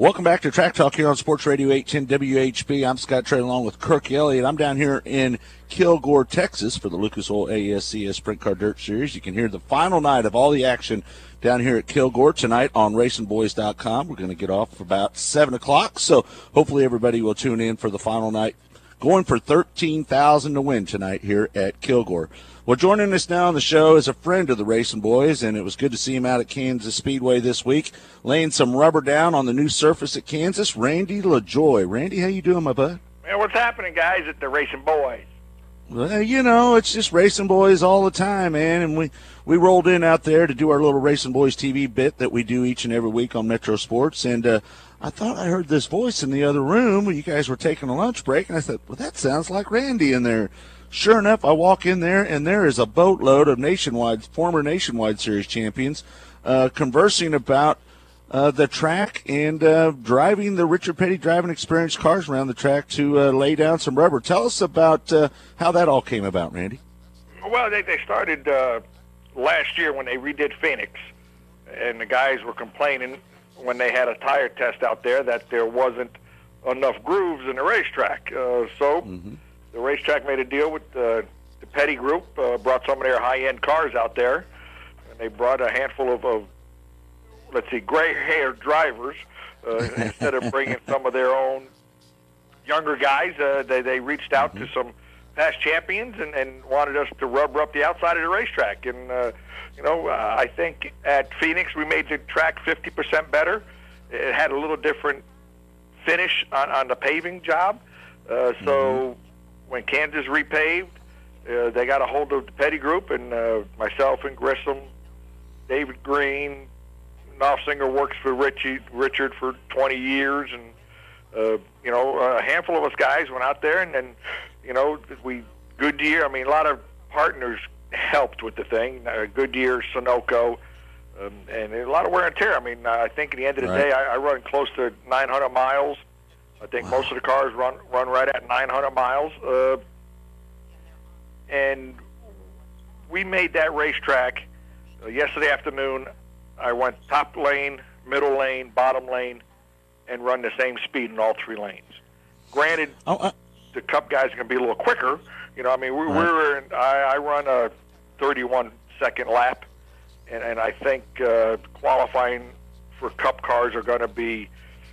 Welcome back to Track Talk here on Sports Radio 810 WHB. I'm Scott Trey along with Kirk Elliott. I'm down here in Kilgore, Texas for the Lucas Oil ASCS Sprint Car Dirt Series. You can hear the final night of all the action down here at Kilgore tonight on racingboys.com. We're going to get off about 7 o'clock, so hopefully everybody will tune in for the final night. Going for $13,000 to win tonight here at Kilgore. Well, joining us now on the show is a friend of the Racing Boys, and it was good to see him out at Kansas Speedway this week, laying some rubber down on the new surface at Kansas. Randy LaJoie. Randy, how you doing, my bud? Man, what's happening, guys, at the Racing Boys? Well, you know, it's just Racing Boys all the time, man, and we rolled in out there to do our little Racing Boys TV bit that we do each and every week on Metro Sports, and I thought I heard this voice in the other room when you guys were taking a lunch break, and I thought, well, that sounds like Randy in there. Sure enough, I walk in there, and there is a boatload of former Nationwide Series champions conversing about the track and driving the Richard Petty driving experience cars around the track to lay down some rubber. Tell us about how that all came about, Randy. Well, they started last year when they redid Phoenix, and the guys were complaining when they had a tire test out there that there wasn't enough grooves in the racetrack. The racetrack made a deal with the Petty Group, brought some of their high-end cars out there, and they brought a handful of gray-haired drivers. Instead of bringing some of their own younger guys, they reached out to some past champions and wanted us to rubber up the outside of the racetrack. And, I think at Phoenix we made the track 50% better. It had a little different finish on the paving job. When Kansas repaved, they got a hold of the Petty Group, and myself and Grissom, David Green, Knopfsinger works for Richard for 20 years, and a handful of us guys went out there, and then Goodyear. I mean, a lot of partners helped with the thing. Goodyear, Sunoco, and a lot of wear and tear. I mean, I think at the end of the day, I run close to 900 miles. I think most of the cars run right at 900 miles. And we made that racetrack yesterday afternoon. I went top lane, middle lane, bottom lane, and run the same speed in all three lanes. Granted, the Cup guys are going to be a little quicker. I run a 31-second lap, and I think qualifying for Cup cars are going to be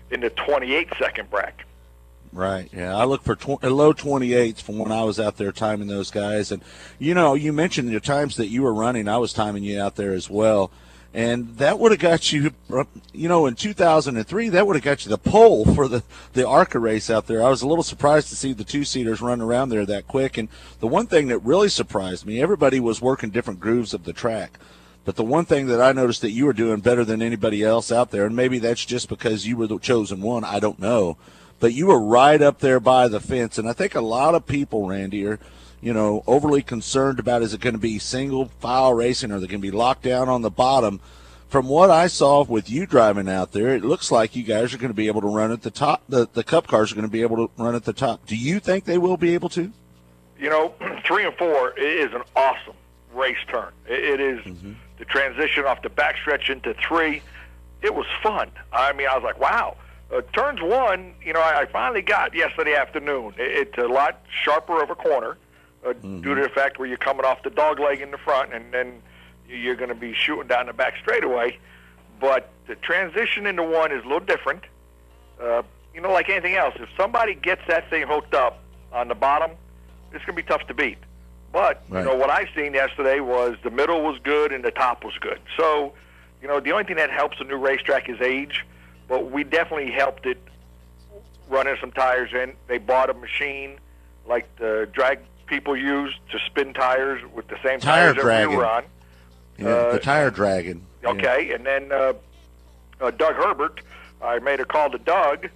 in the 28-second bracket. Right, yeah. I look for low 28s from when I was out there timing those guys. And, you mentioned the times that you were running. I was timing you out there as well. And that would have got you, in 2003, that would have got you the pole for the ARCA race out there. I was a little surprised to see the two-seaters run around there that quick. And the one thing that really surprised me, everybody was working different grooves of the track. But the one thing that I noticed that you were doing better than anybody else out there, and maybe that's just because you were the chosen one, I don't know, but you were right up there by the fence. And I think a lot of people, Randy, are, overly concerned about, is it going to be single file racing, or are they going to be locked down on the bottom? From what I saw with you driving out there, it looks like you guys are going to be able to run at the top. The Cup cars are going to be able to run at the top. Do you think they will be able to? 3 and 4 is an awesome race turn. It is the transition off the backstretch into 3. It was fun. I mean, I was like, wow. Turns 1, I finally got yesterday afternoon. It's a lot sharper of a corner due to the fact where you're coming off the dog leg in the front, and then you're going to be shooting down the back straightaway. But the transition into 1 is a little different. Like anything else, if somebody gets that thing hooked up on the bottom, it's going to be tough to beat. But, what I seen yesterday was the middle was good and the top was good. So, the only thing that helps a new racetrack is age. But we definitely helped it running some tires in. They bought a machine like the drag people use to spin tires with the same tires that we were on. Yeah, the Tire Dragon. Okay, and then Doug Herbert, I made a call to Doug,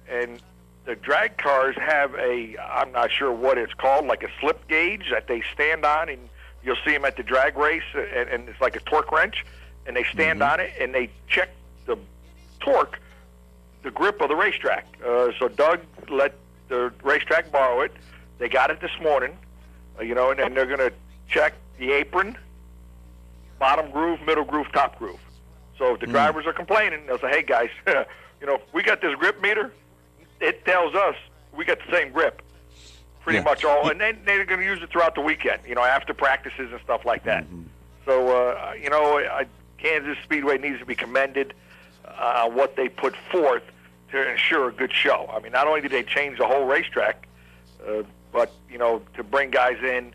and the drag cars have I'm not sure what it's called, like a slip gauge that they stand on, and you'll see them at the drag race, and it's like a torque wrench, and they stand on it, and they check the torque, the grip of the racetrack. So Doug let the racetrack borrow it. They got it this morning, and then they're going to check the apron, bottom groove, middle groove, top groove. So if the drivers are complaining, they'll say, hey, guys, we got this grip meter. It tells us we got the same grip pretty much all. And then they're going to use it throughout the weekend, after practices and stuff like that. So, Kansas Speedway needs to be commended on what they put forth to ensure a good show. I mean, not only did they change the whole racetrack, but, to bring guys in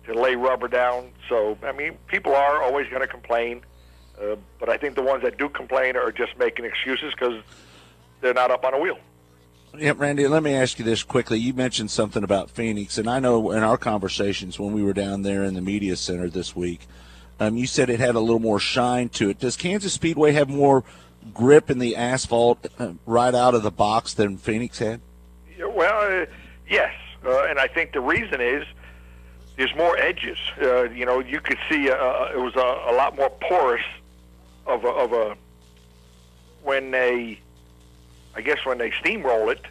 to lay rubber down. So, I mean, people are always going to complain. But I think the ones that do complain are just making excuses because they're not up on a wheel. Yeah, Randy, let me ask you this quickly. You mentioned something about Phoenix, and I know in our conversations when we were down there in the media center this week, you said it had a little more shine to it. Does Kansas Speedway have more grip in the asphalt right out of the box than Phoenix had? Well, yes, and I think the reason is there's more edges. You could see it was a lot more porous of a when they steamroll it.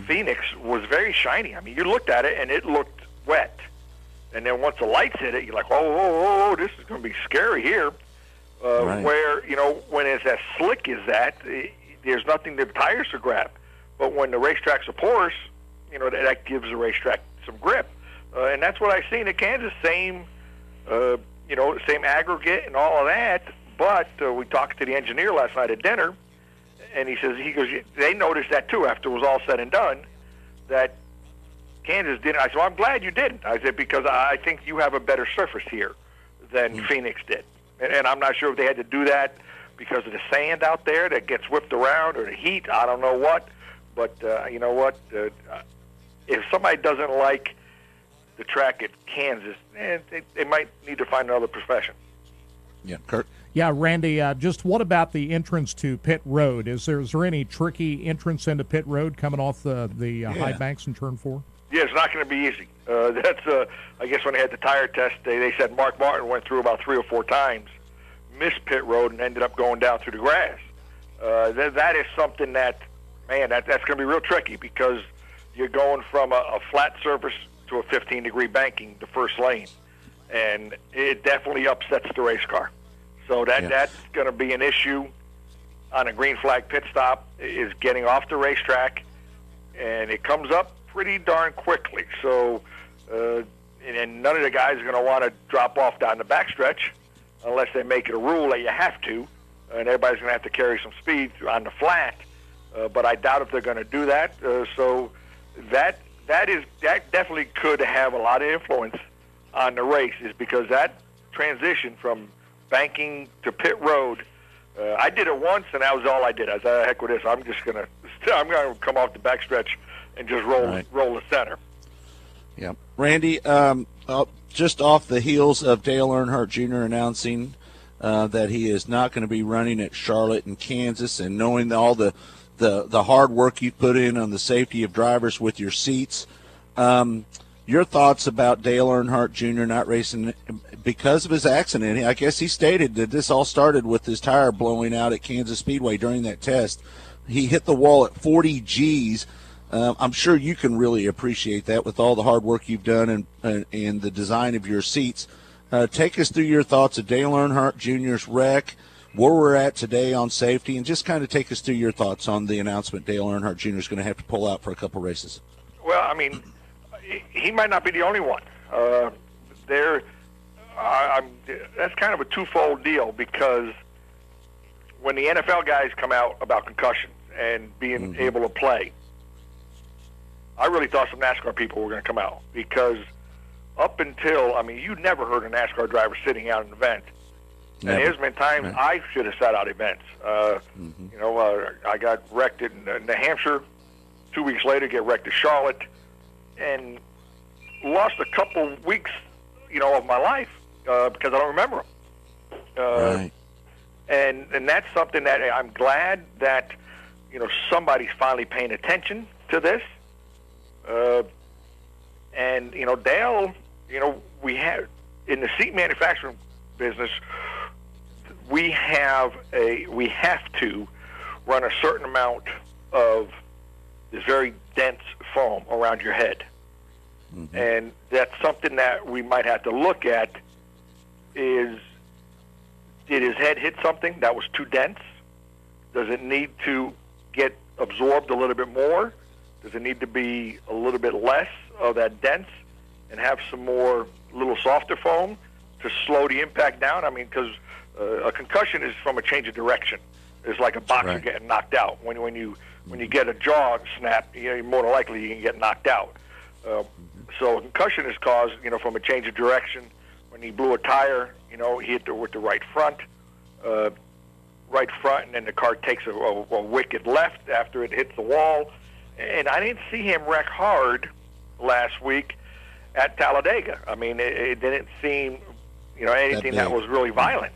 Phoenix was very shiny. I mean, you looked at it and it looked wet, and then once the lights hit it, you're like, oh, this is going to be scary here. Right. Where when it's as slick as that, there's nothing the tires to grab. But when the racetracks are porous, that gives the racetrack some grip. And that's what I've seen at Kansas. Same aggregate and all of that. But we talked to the engineer last night at dinner, and he goes, they noticed that too after it was all said and done, that Kansas didn't. I said, well, I'm glad you didn't. I said, because I think you have a better surface here than Phoenix did. And I'm not sure if they had to do that because of the sand out there that gets whipped around or the heat. I don't know what. But you know what? If somebody doesn't like the track at Kansas, they might need to find another profession. Yeah, Kurt? Yeah, Randy, just what about the entrance to pit road? Is there any tricky entrance into pit road coming off the high banks in turn 4? Yeah, it's not going to be easy. That's I guess when they had the tire test, they said Mark Martin went through about 3 or 4 times, missed pit road, and ended up going down through the grass. That is something that, man, that's going to be real tricky because you're going from a flat surface to a 15-degree banking, the first lane, and it definitely upsets the race car. So that's going to be an issue on a green flag pit stop, is getting off the racetrack, and it comes up pretty darn quickly. So, and none of the guys are going to want to drop off down the backstretch unless they make it a rule that you have to, and everybody's going to have to carry some speed on the flat. But I doubt if they're going to do that. So that definitely could have a lot of influence on the race, is because that transition from banking to pit road, I did it once, and that was all I did. I said, heck with this. I'm going to come off the backstretch and just roll the center. Yeah. Randy, just off the heels of Dale Earnhardt Jr. announcing that he is not going to be running at Charlotte and Kansas, and knowing all the hard work you put in on the safety of drivers with your seats, your thoughts about Dale Earnhardt Jr. not racing because of his accident? I guess he stated that this all started with his tire blowing out at Kansas Speedway during that test. He hit the wall at 40 Gs. I'm sure you can really appreciate that with all the hard work you've done and the design of your seats. Take us through your thoughts of Dale Earnhardt Jr.'s wreck, where we're at today on safety, and just kind of take us through your thoughts on the announcement Dale Earnhardt Jr. is going to have to pull out for a couple races. Well, I mean, he might not be the only one. That's kind of a twofold deal, because when the NFL guys come out about concussions and being able to play, I really thought some NASCAR people were going to come out, because up until, you never heard a NASCAR driver sitting out an event. Never. And there's been times I should have sat out events. I got wrecked in New Hampshire. 2 weeks later, get wrecked at Charlotte, and lost a couple weeks, of my life because I don't remember them. Right. And that's something that I'm glad that somebody's finally paying attention to this. And Dale, we have in the seat manufacturing business, we have to run a certain amount of this very dense foam around your head. And that's something that we might have to look at, is Did his head hit something that was too dense? Does it need to get absorbed a little bit more? Does it need to be a little bit less of that dense and have some more little softer foam to slow the impact down? I mean, because a concussion is from a change of direction. It's like a boxer getting knocked out. When you get a jaw snap, more than likely you can get knocked out. So a concussion is caused, from a change of direction. When he blew a tire, he hit it with the right front, and then the car takes a wicked left after it hits the wall. And I didn't see him wreck hard last week at Talladega. I mean, it didn't seem, anything that was really violent.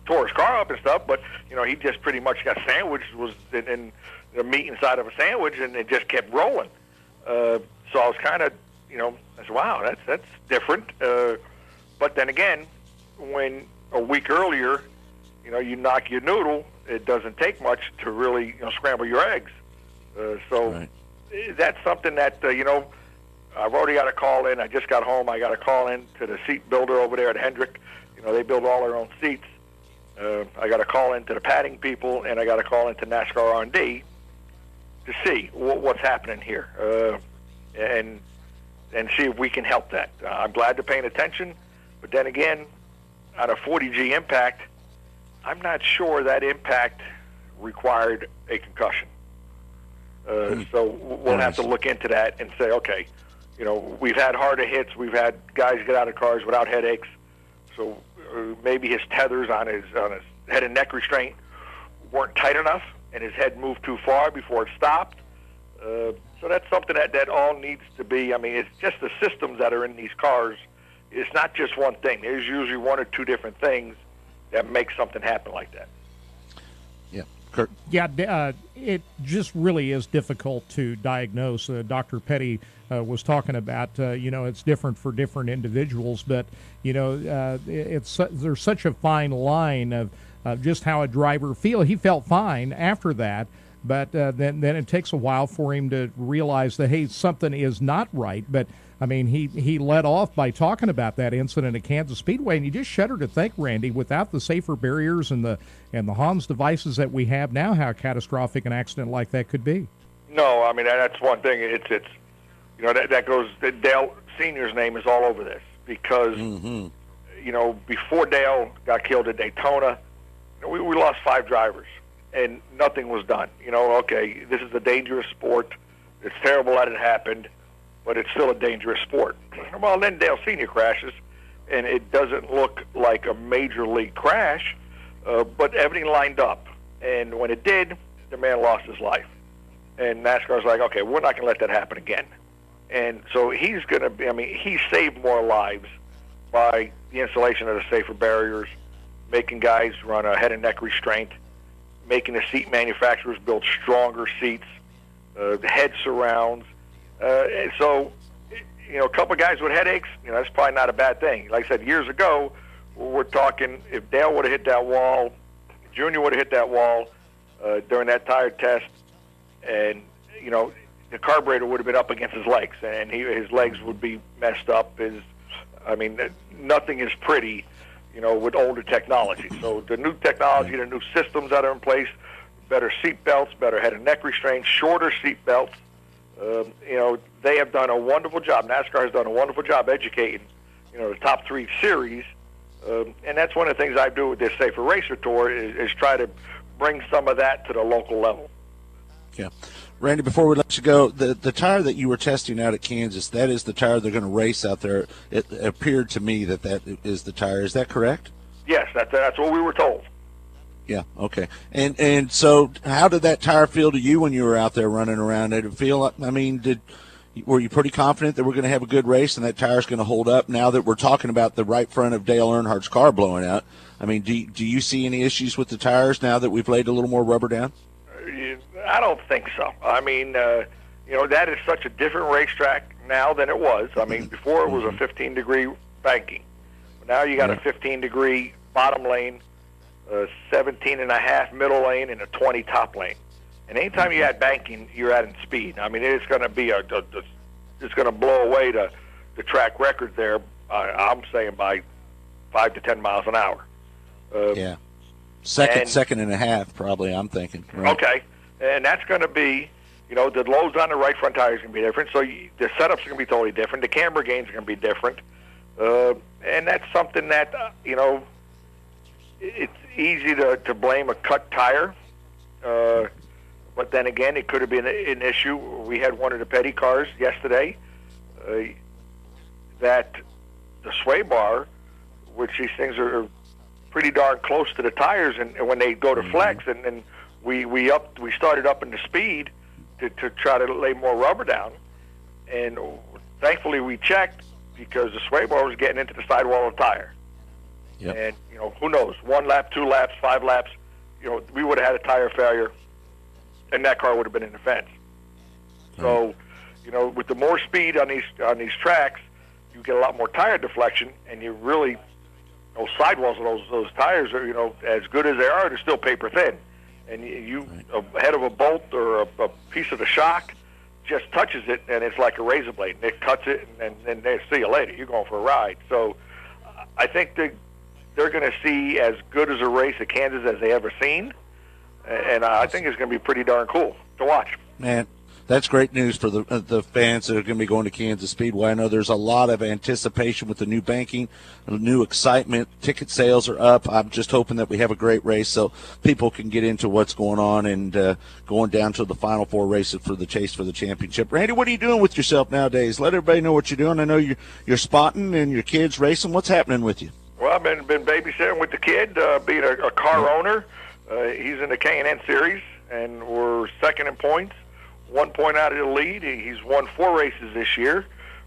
Tore his car up and stuff, but he just pretty much got sandwiched, was in the meat inside of a sandwich, and it just kept rolling. So I was kind of, I said, wow, that's different. But then again, when a week earlier, you knock your noodle, it doesn't take much to really scramble your eggs. So that's something that I've already got a call in. I just got home. I got a call in to the seat builder over there at Hendrick. They build all their own seats. I got a call into the padding people, and I got a call into NASCAR R&D to see what's happening here, and see if we can help that. I'm glad they're paying attention, but then again, on a 40G impact, I'm not sure that impact required a concussion. So we'll have to look into that and say, okay, we've had harder hits, we've had guys get out of cars without headaches, so maybe his tethers on his head and neck restraint weren't tight enough, and his head moved too far before it stopped. So that's something that all needs to be. I mean, it's just the systems that are in these cars. It's not just one thing. There's usually one or two different things that make something happen like that. Yeah, Kurt. Yeah, it just really is difficult to diagnose. Dr. Petty was talking about, it's different for different individuals, but, there's such a fine line of just how a driver feels. He felt fine after that, but then it takes a while for him to realize that, hey, something is not right. But, I mean, he led off by talking about that incident at Kansas Speedway, and you just shudder to think, Randy, without the safer barriers and the HANS devices that we have now, how catastrophic an accident like that could be. No, I mean, that's one thing. It's that goes, Dale Sr.'s name is all over this because, before Dale got killed at Daytona, we lost 5 drivers, and nothing was done. Okay, this is a dangerous sport. It's terrible that it happened, but it's still a dangerous sport. Well, then Dale Sr. crashes, and it doesn't look like a major league crash, but everything lined up. And when it did, the man lost his life. And NASCAR's like, okay, we're not going to let that happen again. And so he's going to be, he saved more lives by the installation of the safer barriers, making guys run a head and neck restraint, making the seat manufacturers build stronger seats, head surrounds. And so, a couple of guys with headaches, that's probably not a bad thing. Like I said, years ago, we're talking if Dale would have hit that wall, Junior would have hit that wall during that tire test, and, the carburetor would have been up against his legs, and his legs would be messed up. Nothing is pretty, with older technology. So the new technology, the new systems that are in place, better seat belts, better head and neck restraints, shorter seat belts. They have done a wonderful job. NASCAR has done a wonderful job educating, the top 3 series. And that's one of the things I do with this Safer Racer Tour is try to bring some of that to the local level. Yeah. Randy, before we let you go, the tire that you were testing out at Kansas, that is the tire they're going to race out there. It appeared to me that is the tire. Is that correct? Yes, that's what we were told. Yeah, okay. And so how did that tire feel to you when you were out there running around? Did it feel like, were you pretty confident that we're going to have a good race and that tire's going to hold up now that we're talking about the right front of Dale Earnhardt's car blowing out? Do you see any issues with the tires now that we've laid a little more rubber down? I don't think so. That is such a different racetrack now than it was. Before it was a 15-degree banking. Now you got a 15-degree bottom lane, 17.5 middle lane, and a 20 top lane. And anytime you add banking, you're adding speed. It's going to be it's going to blow away the track record there. I'm saying by 5 to 10 miles an hour. Yeah. Second and a half, probably, I'm thinking. Right? Okay. And that's going to be, the loads on the right front tire is going to be different. So the setups are going to be totally different. The camber gains are going to be different. And that's something that, it's easy to blame a cut tire. But then again, it could have been an issue. We had one of the Petty cars yesterday that the sway bar, which these things are pretty darn close to the tires, and when they go to flex, and we started upping the speed to try to lay more rubber down, and thankfully we checked because the sway bar was getting into the sidewall of the tire. Yep. And who knows, 1 lap, 2 laps, 5 laps, we would have had a tire failure, and that car would have been in the fence. So, with the more speed on these tracks, you get a lot more tire deflection, and you really, those sidewalls of those tires are, as good as they are, they're still paper thin. And you a head of a bolt or a piece of the shock just touches it, and it's like a razor blade, and it cuts it, and then they see you later. You're going for a ride. So I think they're going to see as good as a race at Kansas as they ever seen, and I think it's going to be pretty darn cool to watch. Man, that's great news for the fans that are going to be going to Kansas Speedway. I know there's a lot of anticipation with the new banking, the new excitement. Ticket sales are up. I'm just hoping that we have a great race so people can get into what's going on and going down to the final 4 races for the chase for the championship. Randy, what are you doing with yourself nowadays? Let everybody know what you're doing. I know you're spotting and your kids racing. What's happening with you? Well, I've been babysitting with the kid, being a car owner. He's in the K&N series, and we're second in points. 1 point out of the lead. He's won 4 races this year.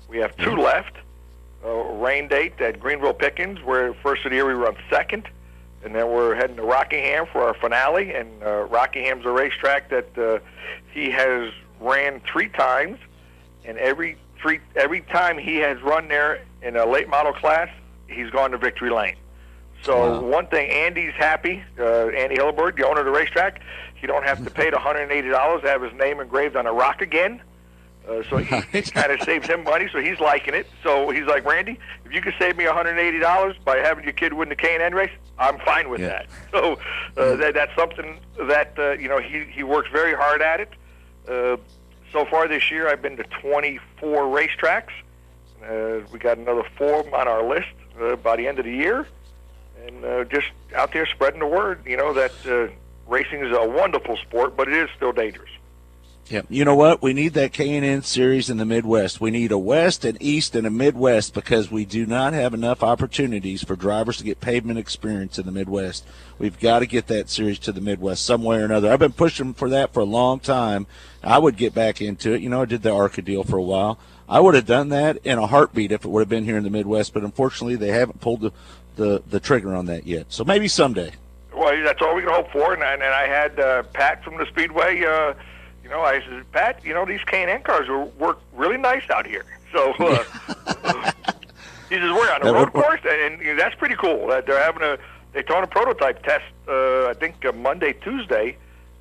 We have 2 left. Rain date at Greenville Pickens, where first of the year we run second. And then we're heading to Rockingham for our finale. And Rockingham's a racetrack that he has ran 3 times. And every time he has run there in a late model class, he's gone to victory lane. So one thing, Andy's happy, Andy Hilleberg, the owner of the racetrack, he don't have to pay the $180 to have his name engraved on a rock again. So he kind of saves him money, so he's liking it. So he's like, Randy, if you could save me $180 by having your kid win the K&N race, I'm fine with that. So that's something that, he works very hard at it. So far this year, I've been to 24 racetracks. We got another 4 on our list by the end of the year. And just out there spreading the word, that racing is a wonderful sport, but it is still dangerous. Yeah, you know what? We need that K&N series in the Midwest. We need a West, an East, and a Midwest because we do not have enough opportunities for drivers to get pavement experience in the Midwest. We've got to get that series to the Midwest some way or another. I've been pushing for that for a long time. I would get back into it. I did the ARCA deal for a while. I would have done that in a heartbeat if it would have been here in the Midwest, but unfortunately they haven't pulled the trigger on that yet. So maybe someday. Well, that's all we can hope for. And I had Pat from the Speedway. I said, Pat, these K&N cars work really nice out here. So he says we're on a road course, and that's pretty cool. They're having a Daytona prototype test. I think Monday, Tuesday,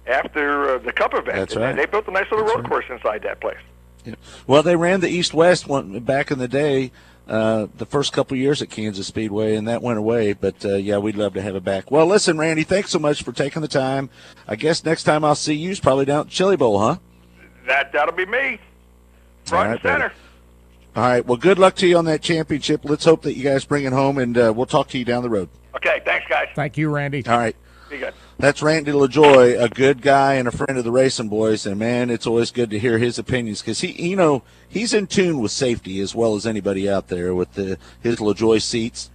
after the Cup event. That's right. And they built a nice little road course inside that place. Yeah. Well, they ran the East-West one back in the day. The first couple of years at Kansas Speedway, and that went away. But, we'd love to have it back. Well, listen, Randy, thanks so much for taking the time. I guess next time I'll see you is probably down at Chili Bowl, huh? That'll be me, front and center. All right, well, good luck to you on that championship. Let's hope that you guys bring it home, and we'll talk to you down the road. Okay, thanks, guys. Thank you, Randy. All right. Be good. That's Randy LaJoie, a good guy and a friend of the Racing Boys, and, man, it's always good to hear his opinions because he's in tune with safety as well as anybody out there with his LaJoie seats.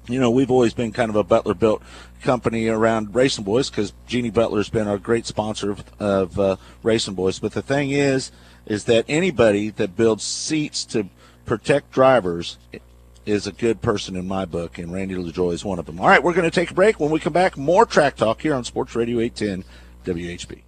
We've always been kind of a Butler-built company around Racing Boys because Jeannie Butler's been a great sponsor of Racing Boys. But the thing is that anybody that builds seats to protect drivers is a good person in my book, and Randy LaJoie is one of them. All right, we're going to take a break. When we come back, more track talk here on Sports Radio 810 WHB.